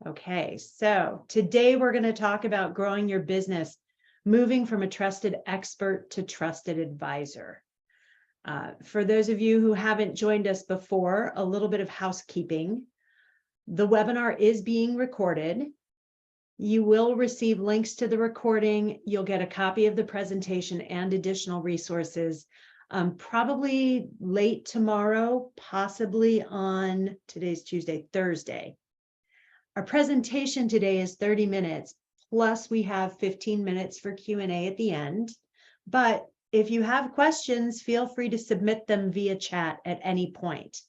Okay, so today we're going to talk about growing your business, moving from a trusted expert to trusted advisor. For those of you who haven't joined us before, a little bit of housekeeping. The webinar is being recorded. You will receive links to the recording. You'll get a copy of the presentation and additional resources, probably late tomorrow, possibly on, today's Tuesday, Thursday. Our presentation today is 30 minutes, plus we have 15 minutes for Q&A at the end. But if you have questions, feel free to submit them via chat at any point.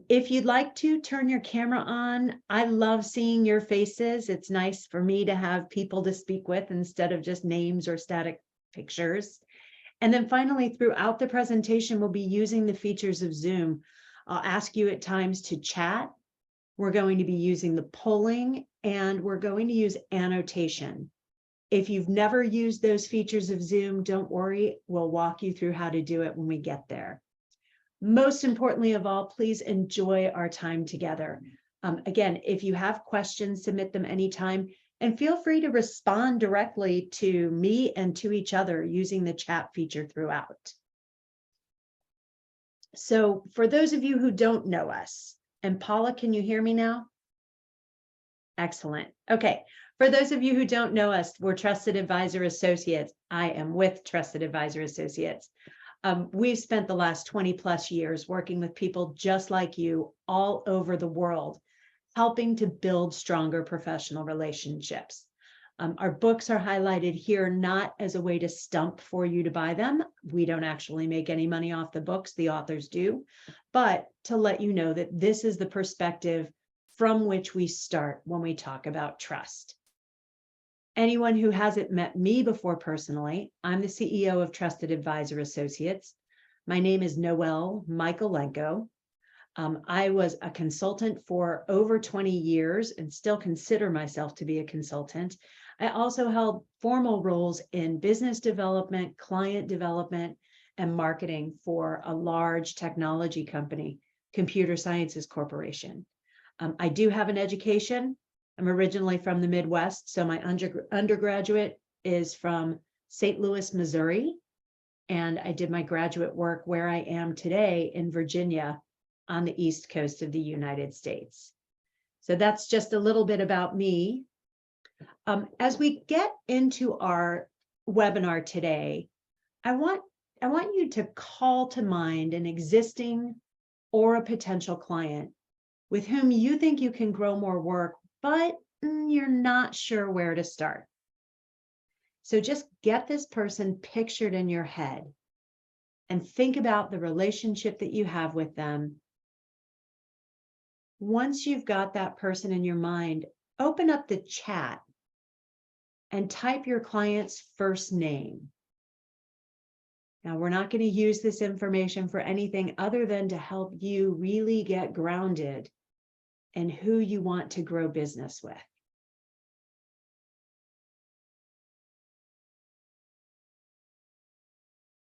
If you'd like to turn your camera on, I love seeing your faces. It's nice for me to have people to speak with instead of just names or static pictures. And then finally, throughout the presentation, we'll be using the features of Zoom. I'll ask you at times to chat. We're going to be using the polling, and we're going to use annotation. If you've never used those features of Zoom, don't worry, we'll walk you through how to do it when we get there. Most importantly of all, please enjoy our time together. Again, if you have questions, submit them anytime, and feel free to respond directly to me and to each other using the chat feature throughout. So for those of you who don't know us, and Paula, can you hear me now? Excellent. Okay. For those of you who don't know us, we're Trusted Advisor Associates. I am with Trusted Advisor Associates. We've spent the last 20 plus years working with people just like you all over the world, helping to build stronger professional relationships. Our books are highlighted here, not as a way to stump for you to buy them. We don't actually make any money off the books, the authors do, but to let you know that this is the perspective from which we start when we talk about trust. Anyone who hasn't met me before personally, I'm the CEO of Trusted Advisor Associates. My name is Noelle Michaelenko. I was a consultant for over 20 years and still consider myself to be a consultant. I also held formal roles in business development, client development, and marketing for a large technology company, Computer Sciences Corporation. I do have an education. I'm originally from the Midwest, so my undergraduate is from St. Louis, Missouri, and I did my graduate work where I am today in Virginia on the East Coast of the United States. So that's just a little bit about me. As we get into our webinar today, I want you to call to mind an existing or a potential client with whom you think you can grow more work, but you're not sure where to start. So just get this person pictured in your head and think about the relationship that you have with them. Once you've got that person in your mind, open up the chat and type your client's first name. Now, we're not going to use this information for anything other than to help you really get grounded in who you want to grow business with.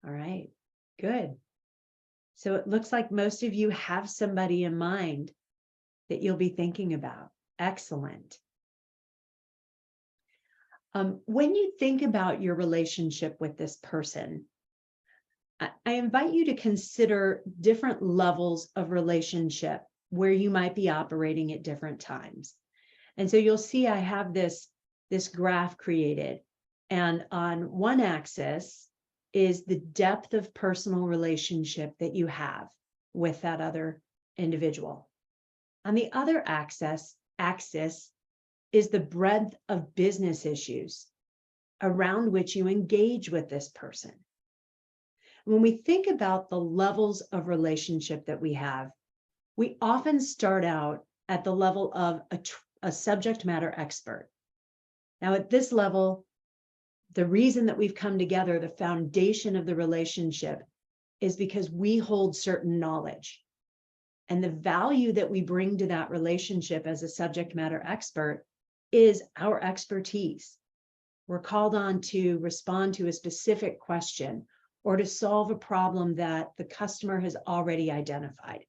All right, good. So it looks like most of you have somebody in mind that you'll be thinking about. Excellent. When you think about your relationship with this person, I invite you to consider different levels of relationship where you might be operating at different times. And so you'll see I have this graph created, and on one axis is the depth of personal relationship that you have with that other individual. On the other axis is the breadth of business issues around which you engage with this person. When we think about the levels of relationship that we have, we often start out at the level of a subject matter expert. Now, at this level, the reason that we've come together, the foundation of the relationship, is because we hold certain knowledge. And the value that we bring to that relationship as a subject matter expert is our expertise. We're called on to respond to a specific question or to solve a problem that the customer has already identified.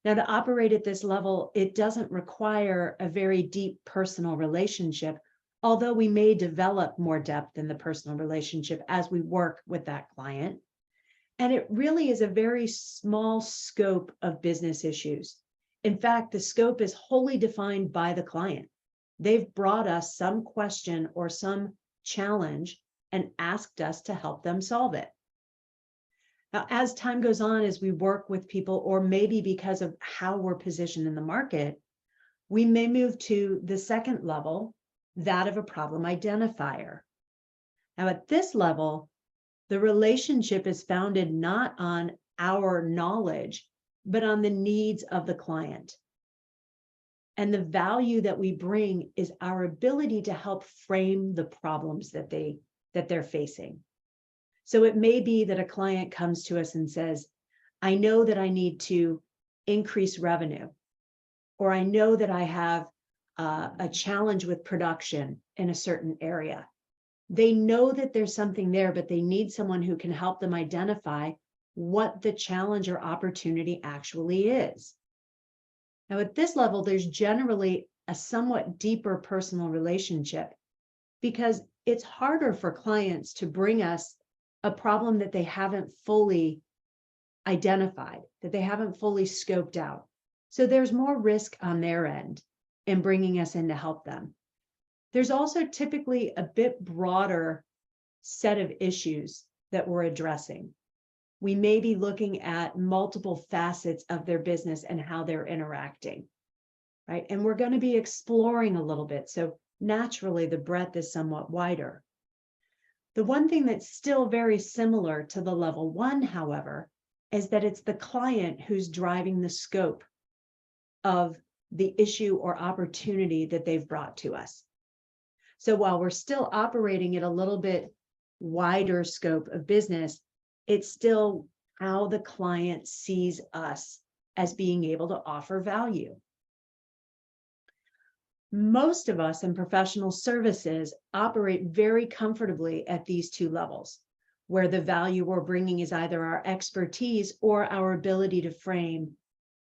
Now, to operate at this level, it doesn't require a very deep personal relationship, although we may develop more depth in the personal relationship as we work with that client. And it really is a very small scope of business issues. In fact, the scope is wholly defined by the client. They've brought us some question or some challenge and asked us to help them solve it. Now, as time goes on, as we work with people, or maybe because of how we're positioned in the market, we may move to the second level, that of a problem identifier. Now, at this level, the relationship is founded not on our knowledge, but on the needs of the client. And the value that we bring is our ability to help frame the problems that they're facing. So it may be that a client comes to us and says, I know that I need to increase revenue, or I know that I have a challenge with production in a certain area. They know that there's something there, but they need someone who can help them identify what the challenge or opportunity actually is. Now, at this level, there's generally a somewhat deeper personal relationship because it's harder for clients to bring us a problem that they haven't fully identified, that they haven't fully scoped out. So there's more risk on their end in bringing us in to help them. There's also typically a bit broader set of issues that we're addressing. We may be looking at multiple facets of their business and how they're interacting, right? And we're going to be exploring a little bit. So naturally, the breadth is somewhat wider. The one thing that's still very similar to the level one, however, is that it's the client who's driving the scope of the issue or opportunity that they've brought to us. So while we're still operating at a little bit wider scope of business, it's still how the client sees us as being able to offer value. Most of us in professional services operate very comfortably at these two levels, where the value we're bringing is either our expertise or our ability to frame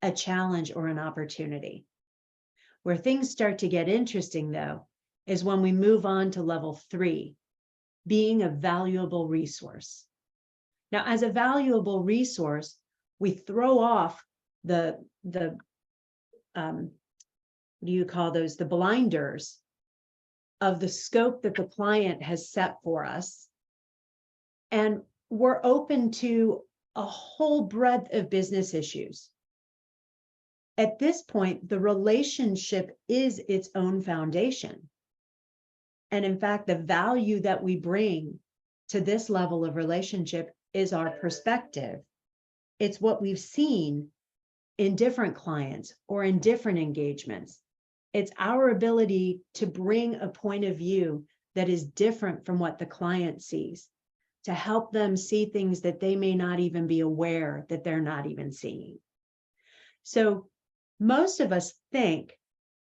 a challenge or an opportunity. Where things start to get interesting, though, is when we move on to level 3, being a valuable resource. Now, as a valuable resource, we throw off the what do you call those? The blinders of the scope that the client has set for us. And we're open to a whole breadth of business issues. At this point, the relationship is its own foundation. And in fact, the value that we bring to this level of relationship is our perspective. It's what we've seen in different clients or in different engagements. It's our ability to bring a point of view that is different from what the client sees, to help them see things that they may not even be aware that they're not even seeing. So most of us think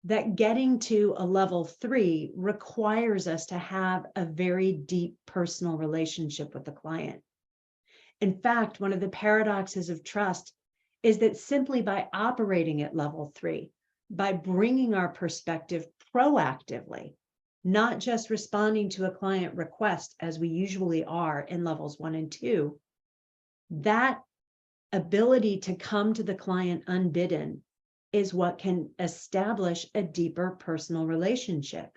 that getting to a level 3 requires us to have a very deep personal relationship with the client. In fact, one of the paradoxes of trust is that simply by operating at level 3, by bringing our perspective proactively, not just responding to a client request as we usually are in levels 1 and 2, that ability to come to the client unbidden is what can establish a deeper personal relationship.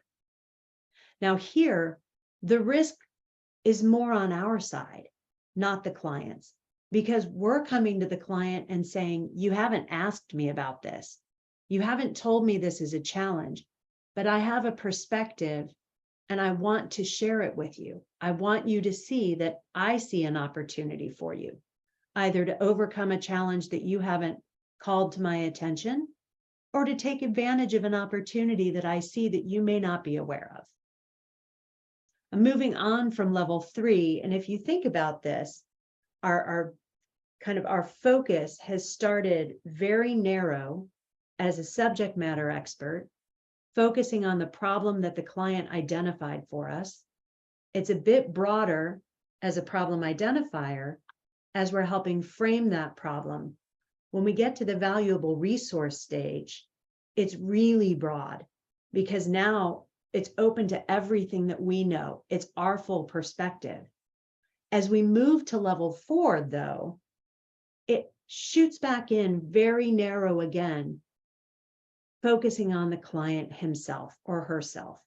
Now here, the risk is more on our side, not the client's, because we're coming to the client and saying, you haven't asked me about this. You haven't told me this is a challenge, but I have a perspective and I want to share it with you. I want you to see that I see an opportunity for you, either to overcome a challenge that you haven't called to my attention, or to take advantage of an opportunity that I see that you may not be aware of. I'm moving on from level 3, and if you think about this, our focus has started very narrow as a subject matter expert, focusing on the problem that the client identified for us. It's a bit broader as a problem identifier, as we're helping frame that problem When we get to the valuable resource stage, it's really broad because now it's open to everything that we know. It's our full perspective. As we move to level 4, though, it shoots back in very narrow again, focusing on the client himself or herself.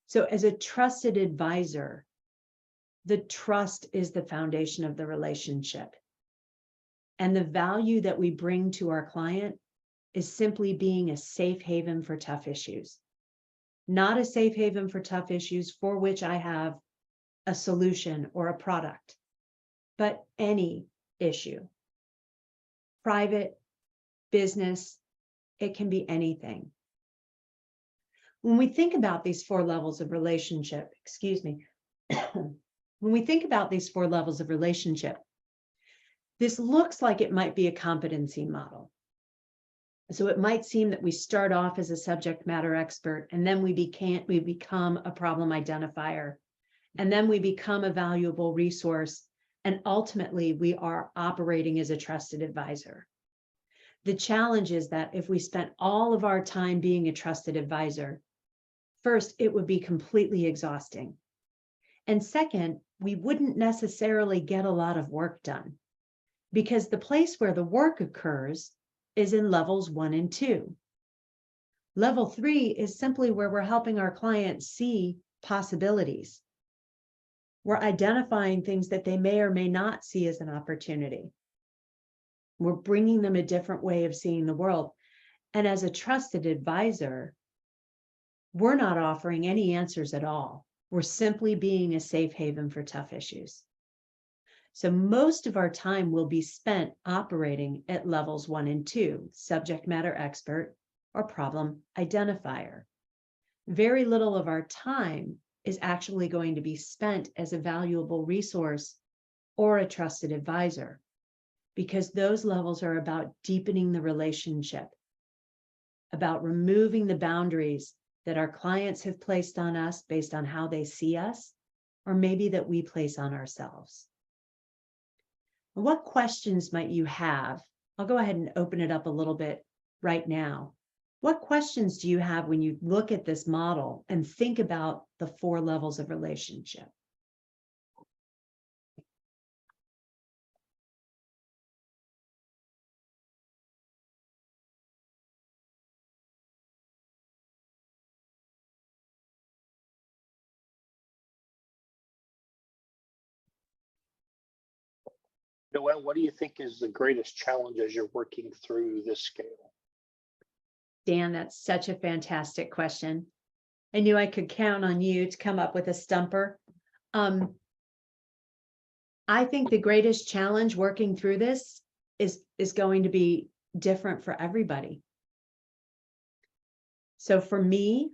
So as a trusted advisor, the trust is the foundation of the relationship. And the value that we bring to our client is simply being a safe haven for tough issues. Not a safe haven for tough issues for which I have a solution or a product, but any issue. Private, business, it can be anything. When we think about these 4 levels of relationship, when we think about these 4 levels of relationship, this looks like it might be a competency model. So it might seem that we start off as a subject matter expert, and then we become a problem identifier, and then we become a valuable resource, and ultimately we are operating as a trusted advisor. The challenge is that if we spent all of our time being a trusted advisor, first, it would be completely exhausting. And second, we wouldn't necessarily get a lot of work done because the place where the work occurs is in levels 1 and 2. Level 3 is simply where we're helping our clients see possibilities. We're identifying things that they may or may not see as an opportunity. We're bringing them a different way of seeing the world. And as a trusted advisor, we're not offering any answers at all. We're simply being a safe haven for tough issues. So most of our time will be spent operating at levels 1 and 2, subject matter expert or problem identifier. Very little of our time is actually going to be spent as a valuable resource or a trusted advisor, because those levels are about deepening the relationship, about removing the boundaries that our clients have placed on us based on how they see us, or maybe that we place on ourselves. What questions might you have? I'll go ahead and open it up a little bit right now. What questions do you have when you look at this model and think about the 4 levels of relationship? Noelle, what do you think is the greatest challenge as you're working through this scale? Dan, that's such a fantastic question. I knew I could count on you to come up with a stumper. I think the greatest challenge working through this is going to be different for everybody. So for me,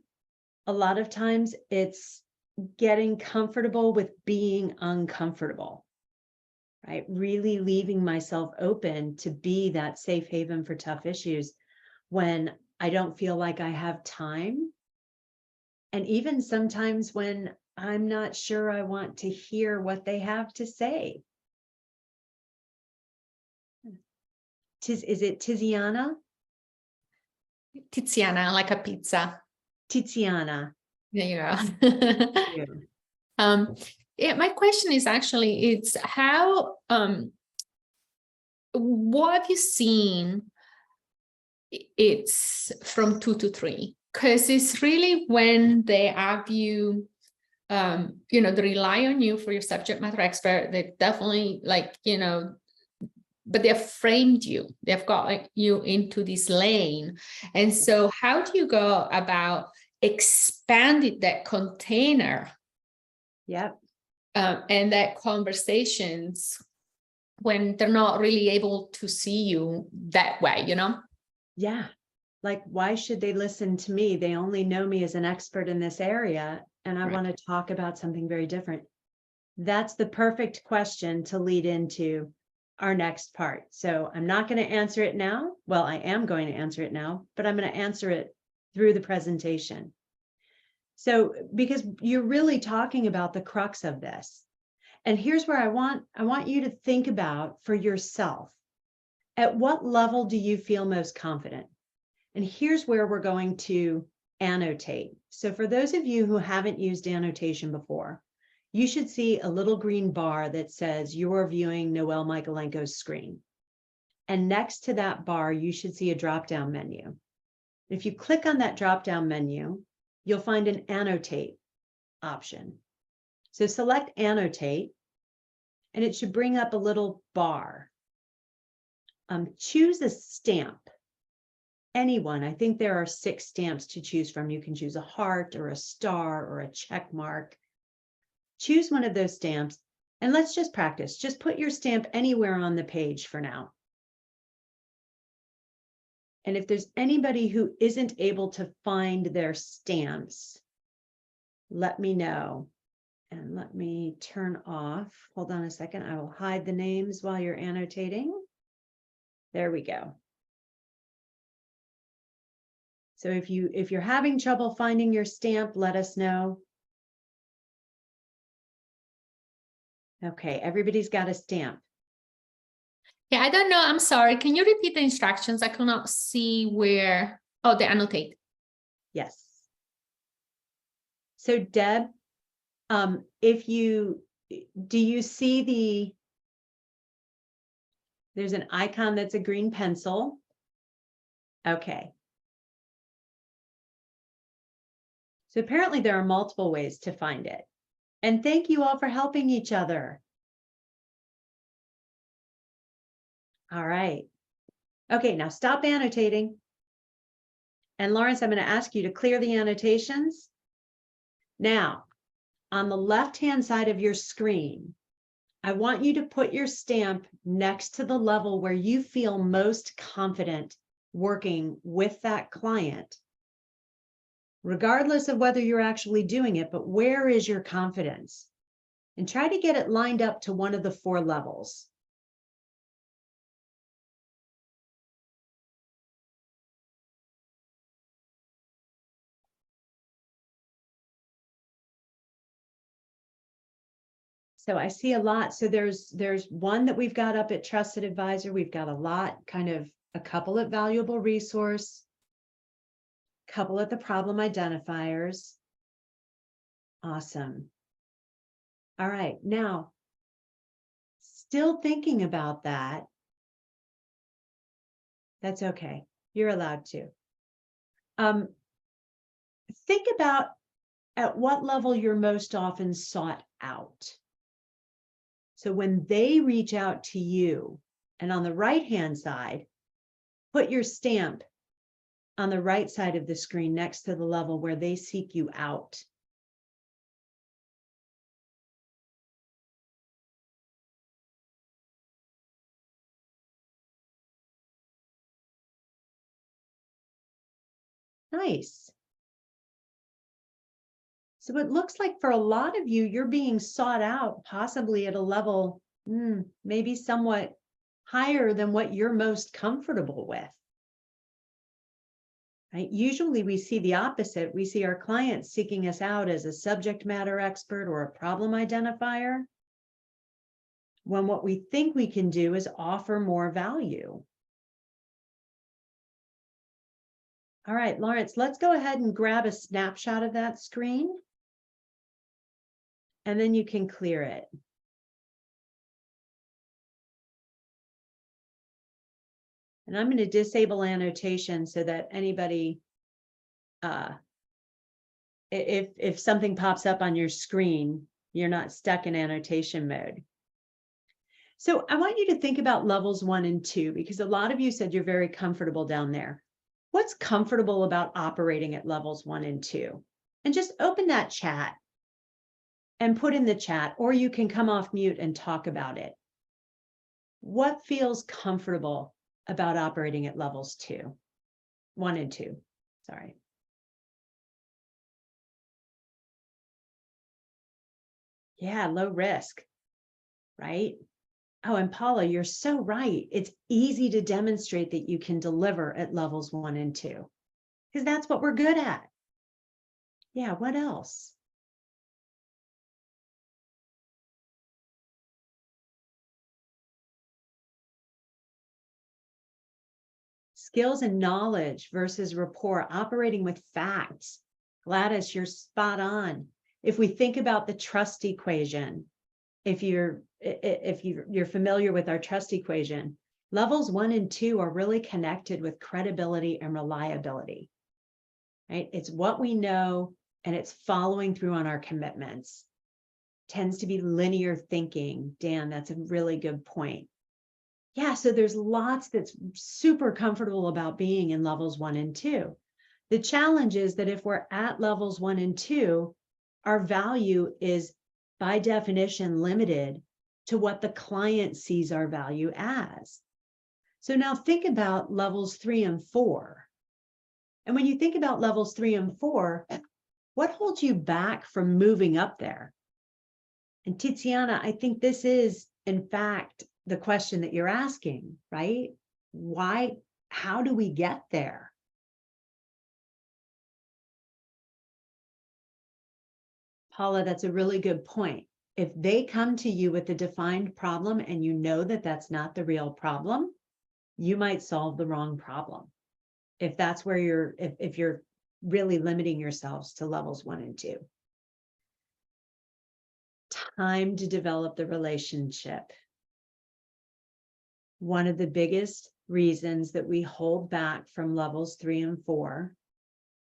a lot of times it's getting comfortable with being uncomfortable, right? Really leaving myself open to be that safe haven for tough issues when I don't feel like I have time. And even sometimes when I'm not sure I want to hear what they have to say. Is it Tiziana? Tiziana, like a pizza. Tiziana. There you go. Thank you. Yeah, my question is actually, it's how, what have you seen? It's from 2 to 3, because it's really when they have you, they rely on you for your subject matter expert. They definitely but they've framed you. They've got you into this lane. And so how do you go about expanding that container? Yep. And that conversations when they're not really able to see you that way, Yeah. Like, why should they listen to me? They only know me as an expert in this area, and I want to talk about something very different. That's the perfect question to lead into our next part. So I'm not going to answer it now. Well, I am going to answer it now, but I'm going to answer it through the presentation. So, because you're really talking about the crux of this. And here's where I want you to think about for yourself. At what level do you feel most confident? And here's where we're going to annotate. So for those of you who haven't used annotation before, you should see a little green bar that says you're viewing Noelle Michaelenko's screen. And next to that bar, you should see a drop-down menu. If you click on that drop-down menu, you'll find an annotate option. So select annotate, and it should bring up a little bar. Choose a stamp. Anyone. I think there are 6 stamps to choose from. You can choose a heart or a star or a check mark. Choose one of those stamps, and let's just practice. Just put your stamp anywhere on the page for now. And if there's anybody who isn't able to find their stamps, let me know. And let me turn off. Hold on a second. I will hide the names while you're annotating. There we go. So if you're having trouble finding your stamp, let us know. Okay, everybody's got a stamp. Yeah, I don't know. I'm sorry. Can you repeat the instructions? I could not see where. Oh, the annotate. Yes. So Deb, do you see there's an icon that's a green pencil. Okay. So apparently there are multiple ways to find it. And thank you all for helping each other. All right. Okay, now stop annotating. And Lawrence, I'm going to ask you to clear the annotations. Now, on the left-hand side of your screen, I want you to put your stamp next to the level where you feel most confident working with that client, regardless of whether you're actually doing it, but where is your confidence? And try to get it lined up to one of the 4 levels. So I see a lot. So there's one that we've got up at Trusted Advisor. We've got a lot, kind of a couple at Valuable Resource, couple at the Problem Identifiers. Awesome. All right, now, still thinking about that. That's okay. You're allowed to. Think about at what level you're most often sought out. So when they reach out to you, and on the right-hand side, put your stamp on the right side of the screen next to the level where they seek you out. Nice. So it looks like for a lot of you, you're being sought out, possibly at a level maybe somewhat higher than what you're most comfortable with. Right? Usually we see the opposite. We see our clients seeking us out as a subject matter expert or a problem identifier, when what we think we can do is offer more value. All right, Lawrence, let's go ahead and grab a snapshot of that screen. And then you can clear it. And I'm going to disable annotation so that anybody, if something pops up on your screen, you're not stuck in annotation mode. So I want you to think about levels 1 and 2, because a lot of you said you're very comfortable down there. What's comfortable about operating at levels 1 and 2? And just open that chat and put in the chat, or you can come off mute and talk about it. What feels comfortable about operating at levels 1 and 2? Sorry. Yeah, low risk, right? Oh, and Paula, you're so right. It's easy to demonstrate that you can deliver at levels 1 and 2, because that's what we're good at. Yeah, what else? Skills and knowledge versus rapport, operating with facts. Gladys, you're spot on. If we think about the trust equation, if you're familiar with our trust equation, levels 1 and 2 are really connected with credibility and reliability, right? It's what we know and it's following through on our commitments. Tends to be linear thinking. Dan, that's a really good point. Yeah, so there's lots that's super comfortable about being in levels 1 and 2. The challenge is that if we're at levels 1 and 2, our value is by definition limited to what the client sees our value as. So now think about levels 3 and 4. And when you think about levels 3 and 4, what holds you back from moving up there? And Tiziana, I think this is, in fact, the question that you're asking, right? Why, how do we get there? Paula, that's a really good point. If they come to you with a defined problem and you know that that's not the real problem, you might solve the wrong problem. If that's where you're, if you're really limiting yourselves to levels 1 and 2. Time to develop the relationship. One of the biggest reasons that we hold back from levels 3 and 4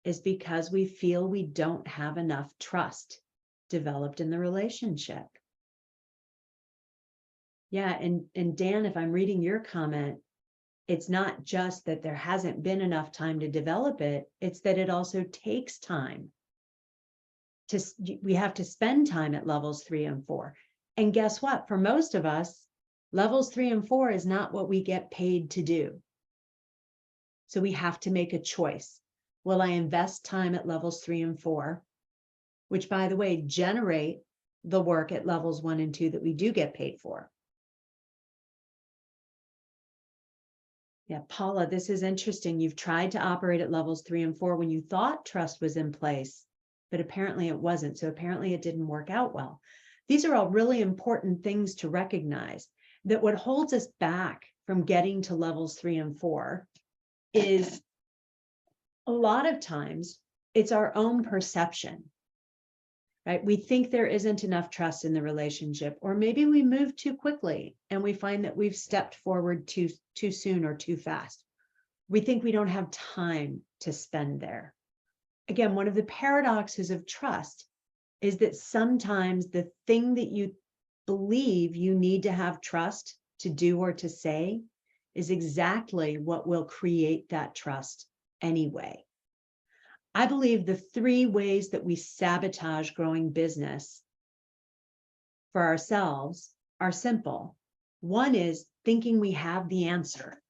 is because we feel we don't have enough trust developed in the relationship. Yeah, and Dan, if I'm reading your comment, it's not just that there hasn't been enough time to develop it, it's that it also takes time. We have to spend time at levels 3 and 4. And guess what? For most of us, levels 3 and 4 is not what we get paid to do. So we have to make a choice. Will I invest time at levels 3 and 4, which, by the way, generate the work at levels 1 and 2 that we do get paid for? Yeah, Paula, this is interesting. You've tried to operate at levels 3 and 4 when you thought trust was in place, but apparently it wasn't. So apparently it didn't work out well. These are all really important things to recognize, that what holds us back from getting to levels 3 and 4 is a lot of times it's our own perception, right? We think there isn't enough trust in the relationship, or maybe we move too quickly and we find that we've stepped forward too soon or too fast. We think we don't have time to spend there. Again, one of the paradoxes of trust is that sometimes the thing that you believe you need to have trust to do or to say is exactly what will create that trust anyway. I believe the 3 ways that we sabotage growing business for ourselves are simple. One is thinking we have the answer.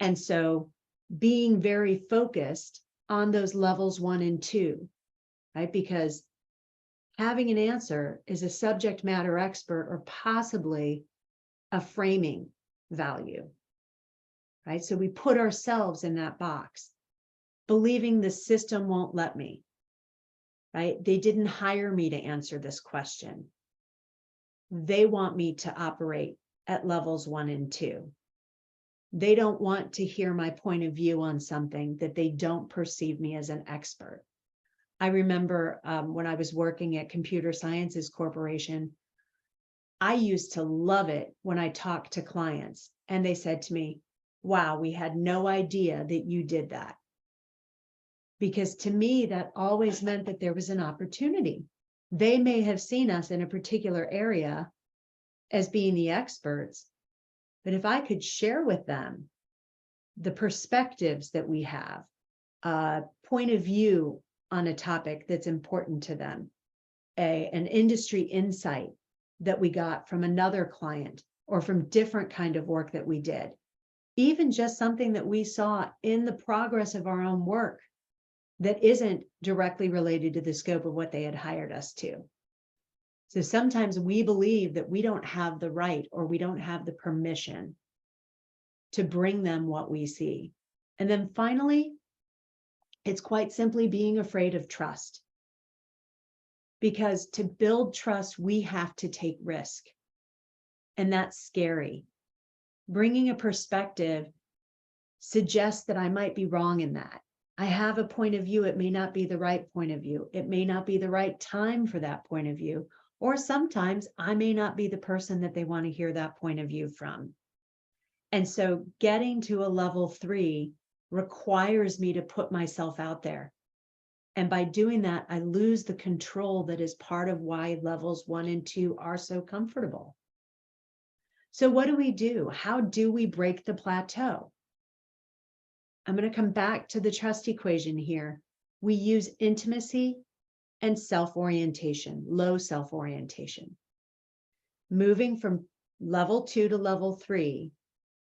And so being very focused on those levels 1 and 2, right? Because having an answer is a subject matter expert or possibly a framing value, right? So we put ourselves in that box, believing the system won't let me, right? They didn't hire me to answer this question. They want me to operate at levels 1 and 2. They don't want to hear my point of view on something that they don't perceive me as an expert. I remember when I was working at Computer Sciences Corporation, I used to love it when I talked to clients and they said to me, wow, we had no idea that you did that. Because to me, that always meant that there was an opportunity. They may have seen us in a particular area as being the experts, but if I could share with them the perspectives that we have, a point of view on a topic that's important to them, an industry insight that we got from another client or from different kind of work that we did, even just something that we saw in the progress of our own work that isn't directly related to the scope of what they had hired us to. So sometimes we believe that we don't have the right or we don't have the permission to bring them what we see. And then finally, it's quite simply being afraid of trust. Because to build trust, we have to take risk. And that's scary. Bringing a perspective suggests that I might be wrong in that. I have a point of view. It may not be the right point of view. It may not be the right time for that point of view. Or sometimes I may not be the person that they want to hear that point of view from. And so getting to a level 3 requires me to put myself out there. And by doing that, I lose the control that is part of why levels 1 and 2 are so comfortable. So what do? How do we break the plateau? I'm going to come back to the trust equation here. We use intimacy and self-orientation, low self-orientation. Moving from level 2 to level 3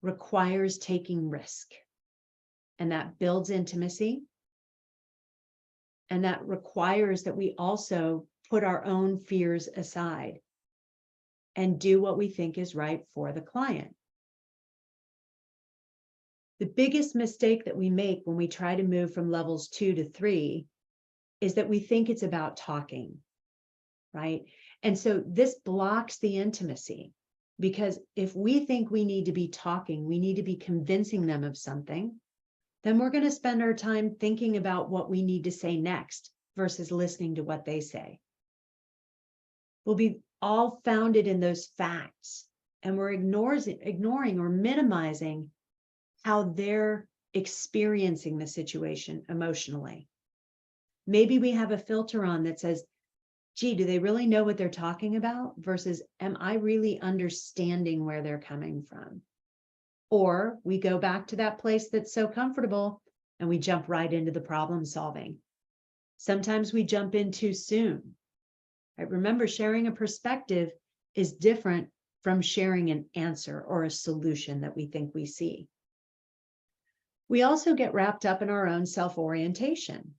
requires taking risk. And that builds intimacy. And that requires that we also put our own fears aside and do what we think is right for the client. The biggest mistake that we make when we try to move from levels 2 to 3 is that we think it's about talking, right? And so this blocks the intimacy, because if we think we need to be talking, we need to be convincing them of something, then we're going to spend our time thinking about what we need to say next versus listening to what they say. We'll be all founded in those facts, and we're ignoring or minimizing how they're experiencing the situation emotionally. Maybe we have a filter on that says, gee, do they really know what they're talking about? Versus, am I really understanding where they're coming from? Or we go back to that place that's so comfortable and we jump right into the problem solving. Sometimes we jump in too soon. Right? Remember, sharing a perspective is different from sharing an answer or a solution that we think we see. We also get wrapped up in our own self-orientation,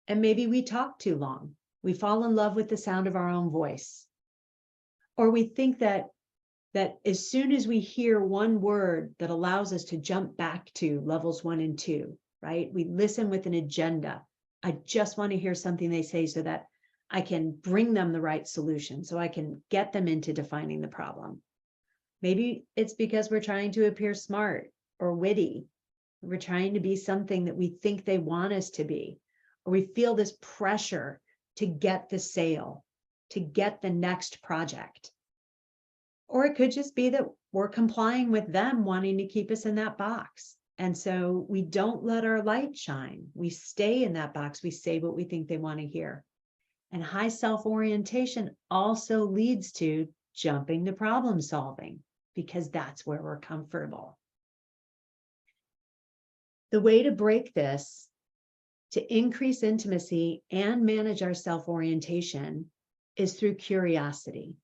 and maybe we talk too long. We fall in love with the sound of our own voice. Or we think that as soon as we hear one word that allows us to jump back to levels 1 and 2, right? We listen with an agenda. I just want to hear something they say so that I can bring them the right solution, so I can get them into defining the problem. Maybe it's because we're trying to appear smart or witty. We're trying to be something that we think they want us to be, or we feel this pressure to get the sale, to get the next project. Or it could just be that we're complying with them wanting to keep us in that box. And so we don't let our light shine. We stay in that box. We say what we think they want to hear. And high self-orientation also leads to jumping to problem solving, because that's where we're comfortable. The way to break this, to increase intimacy and manage our self-orientation, is through curiosity.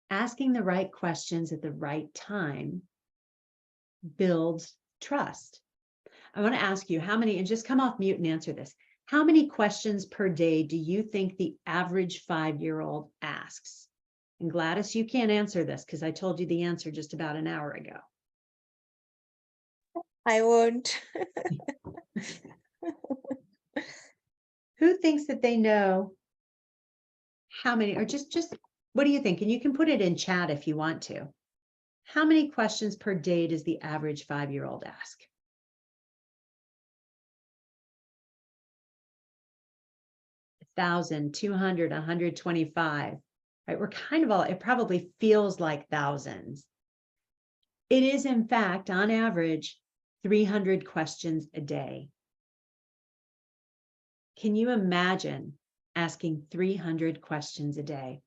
Asking the right questions at the right time builds trust. I want to ask you how many, and just come off mute and answer this. How many questions per day do you think the average 5-year-old asks? And Gladys, you can't answer this because I told you the answer just about an hour ago. I won't. Who thinks that they know how many, or just what do you think? And you can put it in chat if you want to. How many questions per day does the average 5-year-old ask? $1,000, $200, $125, right? We're kind of all, it probably feels like thousands. It is, in fact, on average, 300 questions a day. Can you imagine asking 300 questions a day?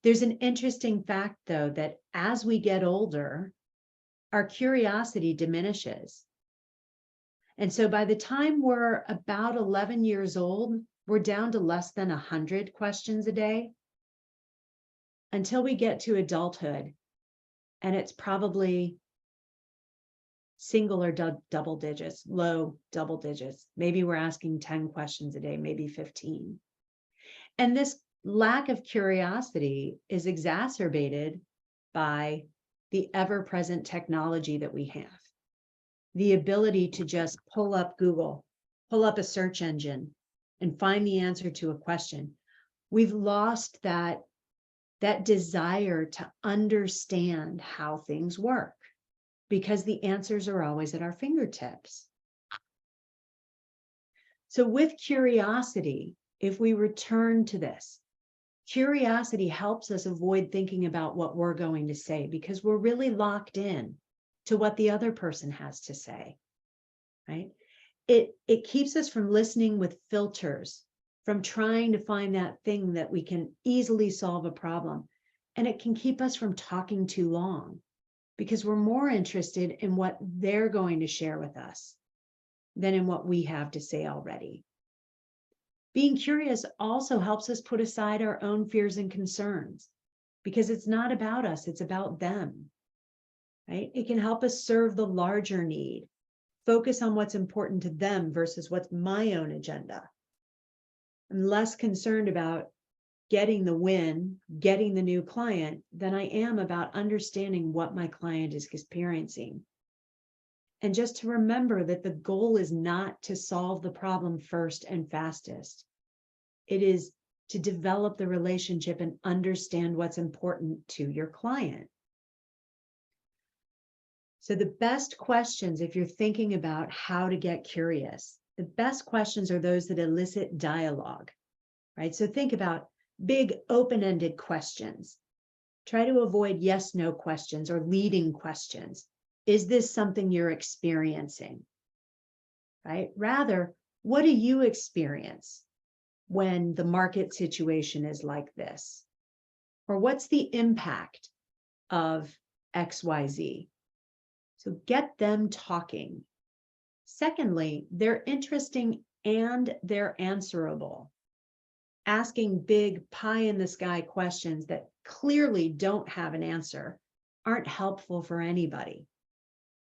There's an interesting fact, though, that as we get older, our curiosity diminishes. And so by the time we're about 11 years old, we're down to less than 100 questions a day until we get to adulthood. And it's probably single or double digits, low double digits. Maybe we're asking 10 questions a day, maybe 15. And this lack of curiosity is exacerbated by the ever-present technology that we have. The ability to just pull up Google, pull up a search engine, and find the answer to a question. We've lost that desire to understand how things work. because the answers are always at our fingertips. So with curiosity, if we return to this, curiosity helps us avoid thinking about what we're going to say because we're really locked in to what the other person has to say, right? It keeps us from listening with filters, from trying to find that thing that we can easily solve a problem. And it can keep us from talking too long because we're more interested in what they're going to share with us than in what we have to say already. Being curious also helps us put aside our own fears and concerns because it's not about us, it's about them, right? It can help us serve the larger need, focus on what's important to them versus what's my own agenda. I'm less concerned about getting the win, getting the new client than I am about understanding what my client is experiencing. And just to remember that the goal is not to solve the problem first and fastest. It is to develop the relationship and understand what's important to your client. So the best questions, if you're thinking about how to get curious, the best questions are those that elicit dialogue, right? So think about big open-ended questions. Try to avoid yes, no questions or leading questions. Is this something you're experiencing, right? Rather, what do you experience when the market situation is like this? Or what's the impact of XYZ? So get them talking. Secondly, they're interesting and they're answerable. Asking big pie in the sky questions that clearly don't have an answer aren't helpful for anybody,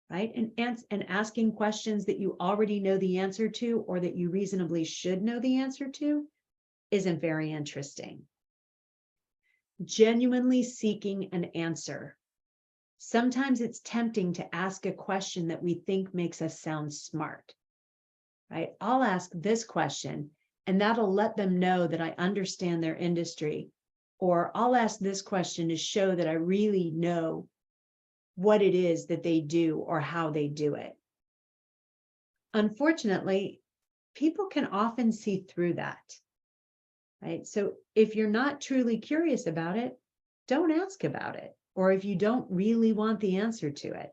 right? And asking questions that you already know the answer to or that you reasonably should know the answer to isn't very interesting. Genuinely seeking an answer. Sometimes it's tempting to ask a question that we think makes us sound smart, right? I'll ask this question and that'll let them know that I understand their industry. Or I'll ask this question to show that I really know what it is that they do or how they do it. Unfortunately, people can often see through that, right? So if you're not truly curious about it, don't ask about it. Or if you don't really want the answer to it.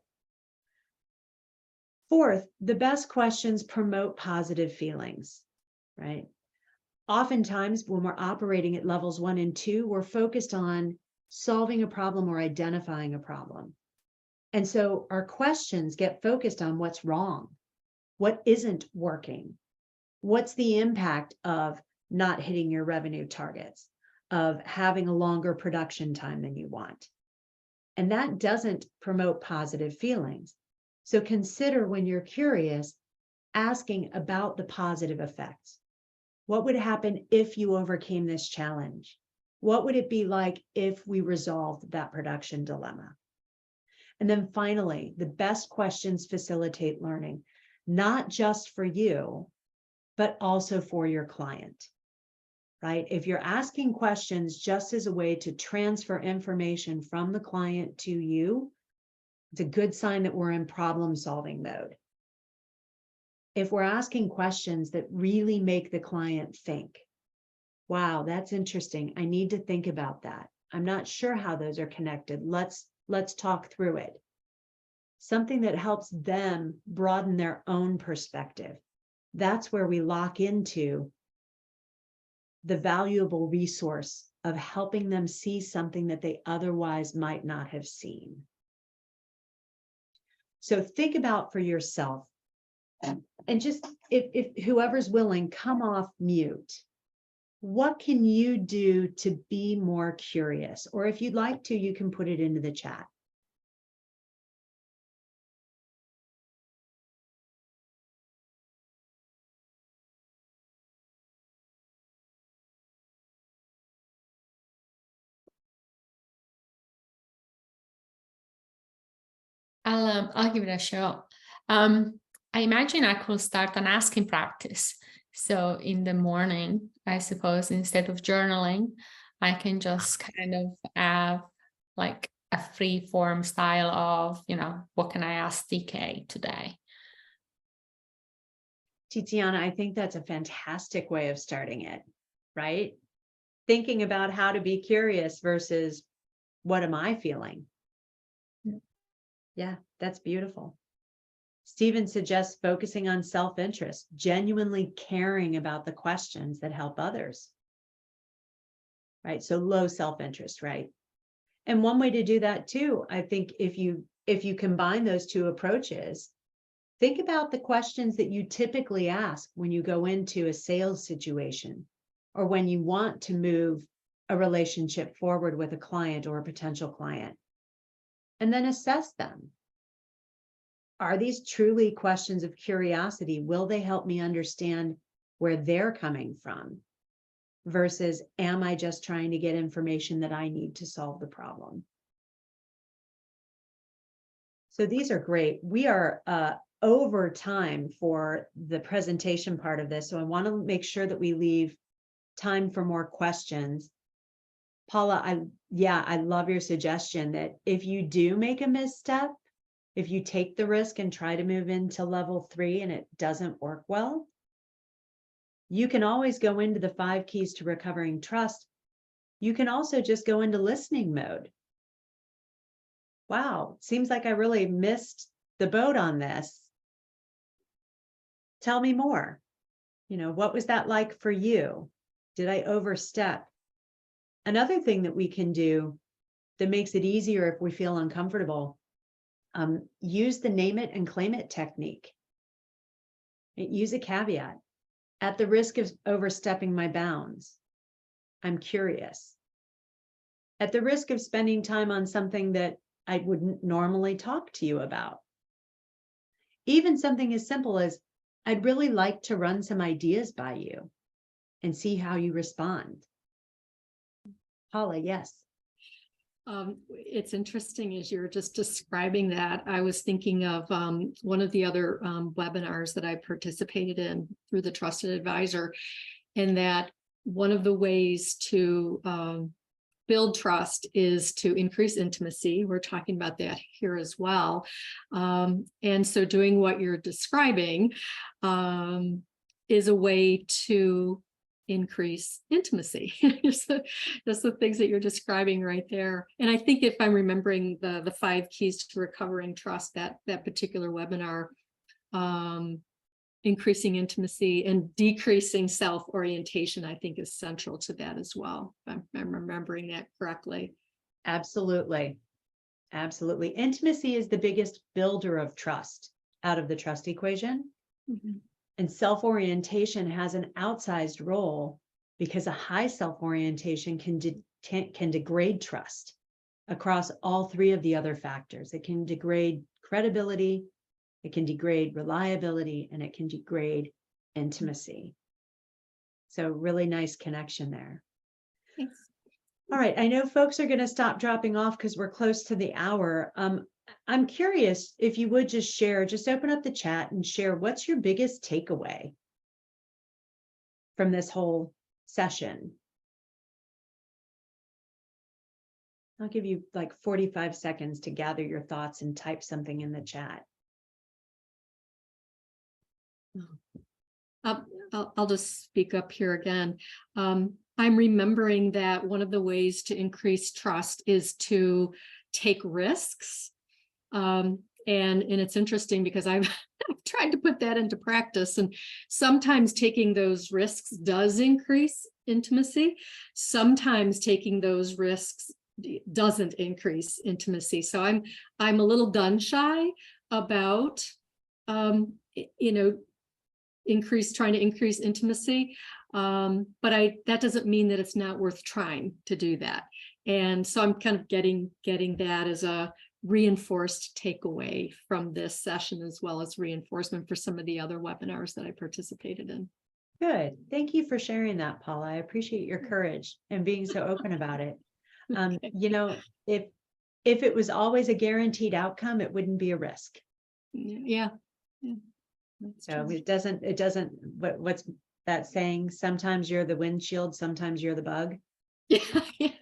Fourth, the best questions promote positive feelings, right? Oftentimes, when we're operating at levels 1 and 2, we're focused on solving a problem or identifying a problem. And so our questions get focused on what's wrong, what isn't working, what's the impact of not hitting your revenue targets, of having a longer production time than you want. And that doesn't promote positive feelings. So consider when you're curious, asking about the positive effects. What would happen if you overcame this challenge? What would it be like if we resolved that production dilemma? And then finally, the best questions facilitate learning, not just for you, but also for your client. Right? If you're asking questions just as a way to transfer information from the client to you, it's a good sign that we're in problem-solving mode. If we're asking questions that really make the client think, wow, that's interesting. I need to think about that. I'm not sure how those are connected. Let's talk through it. Something that helps them broaden their own perspective. That's where we lock into the valuable resource of helping them see something that they otherwise might not have seen. So think about for yourself, and just if whoever's willing, come off mute. What can you do to be more curious? Or if you'd like to, you can put it into the chat. I'll give it a shot. I imagine I could start an asking practice. So in the morning, I suppose, instead of journaling, I can just kind of have like a free form style of, what can I ask DK today? Tiziana, I think that's a fantastic way of starting it, right? Thinking about how to be curious versus what am I feeling? Yeah, that's beautiful. Stephen suggests focusing on self-interest, genuinely caring about the questions that help others. Right? So low self-interest, right? And one way to do that too, I think if you combine those two approaches, think about the questions that you typically ask when you go into a sales situation or when you want to move a relationship forward with a client or a potential client, and then assess them. Are these truly questions of curiosity? Will they help me understand where they're coming from? Versus, am I just trying to get information that I need to solve the problem? So these are great. We are over time for the presentation part of this. So I want to make sure that we leave time for more questions. Paula, I love your suggestion that if you do make a misstep, if you take the risk and try to move into level 3 and it doesn't work well, you can always go into the 5 keys to recovering trust. You can also just go into listening mode. Wow, seems like I really missed the boat on this. Tell me more. What was that like for you? Did I overstep? Another thing that we can do that makes it easier if we feel uncomfortable, use the name it and claim it technique. Use a caveat. At the risk of overstepping my bounds, I'm curious. At the risk of spending time on something that I wouldn't normally talk to you about. Even something as simple as, I'd really like to run some ideas by you and see how you respond. Paula, yes. It's interesting as you're just describing that. I was thinking of one of the other webinars that I participated in through the Trusted Advisor, and that one of the ways to build trust is to increase intimacy. We're talking about that here as well. And so doing what you're describing is a way to increase intimacy. Just the things that you're describing right there. And I think if I'm remembering the 5 keys to recovering trust, that particular webinar, increasing intimacy and decreasing self-orientation, I think is central to that as well. If I'm remembering that correctly. Absolutely. Absolutely. Intimacy is the biggest builder of trust out of the trust equation. Mm-hmm. And self-orientation has an outsized role because a high self-orientation can degrade trust across all 3 of the other factors. It can degrade credibility, it can degrade reliability, and it can degrade intimacy. So really nice connection there. Thanks. All right, I know folks are going to stop dropping off because we're close to the hour. I'm curious if you would just open up the chat and share what's your biggest takeaway from this whole session. I'll give you like 45 seconds to gather your thoughts and type something in the chat. I'll just speak up here again. I'm remembering that one of the ways to increase trust is to take risks. And it's interesting because I've tried to put that into practice, and sometimes taking those risks does increase intimacy. Sometimes taking those risks doesn't increase intimacy. So I'm a little gun shy about trying to increase intimacy. But that doesn't mean that it's not worth trying to do that. And so I'm kind of getting that as a reinforced takeaway from this session, as well as reinforcement for some of the other webinars that I participated in. Good. Thank you for sharing that, Paula. I appreciate your courage and being so open about it. If it was always a guaranteed outcome, it wouldn't be a risk. Yeah. So true. It doesn't, what's that saying? Sometimes you're the windshield, sometimes you're the bug. Yeah,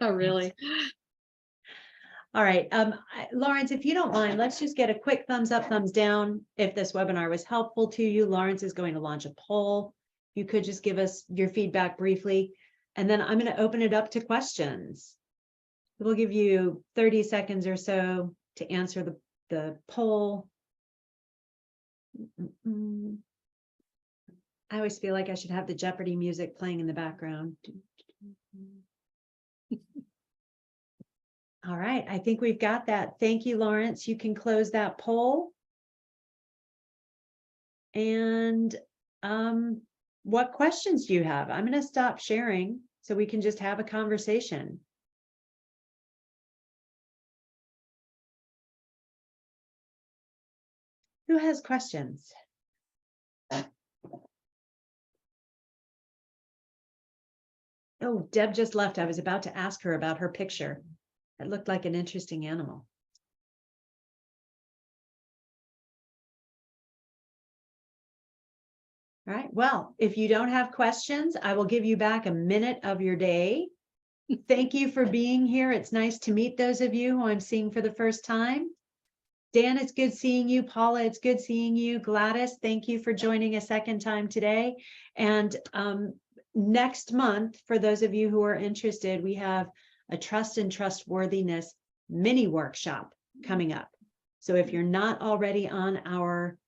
really. All right, Lawrence, if you don't mind, let's just get a quick thumbs up, thumbs down. If this webinar was helpful to you, Lawrence is going to launch a poll. You could just give us your feedback briefly, and then I'm going to open it up to questions. We'll give you 30 seconds or so to answer the poll. I always feel like I should have the Jeopardy music playing in the background. All right, I think we've got that. Thank you, Lawrence. You can close that poll. And what questions do you have? I'm going to stop sharing so we can just have a conversation. Who has questions? Oh, Deb just left. I was about to ask her about her picture. It looked like an interesting animal. All right, well, if you don't have questions, I will give you back a minute of your day. Thank you for being here. It's nice to meet those of you who I'm seeing for the first time. Dan, it's good seeing you. Paula, it's good seeing you. Gladys, thank you for joining a second time today. And next month, for those of you who are interested, we have a trust and trustworthiness mini workshop coming up. So if you're not already on our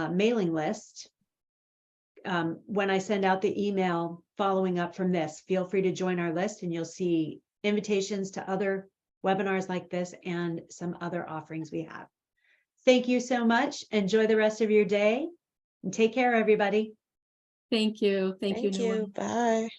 mailing list, when I send out the email following up from this, feel free to join our list and you'll see invitations to other webinars like this and some other offerings we have. Thank you so much. Enjoy the rest of your day and take care, everybody. Thank you. Thank you, Noah. Bye.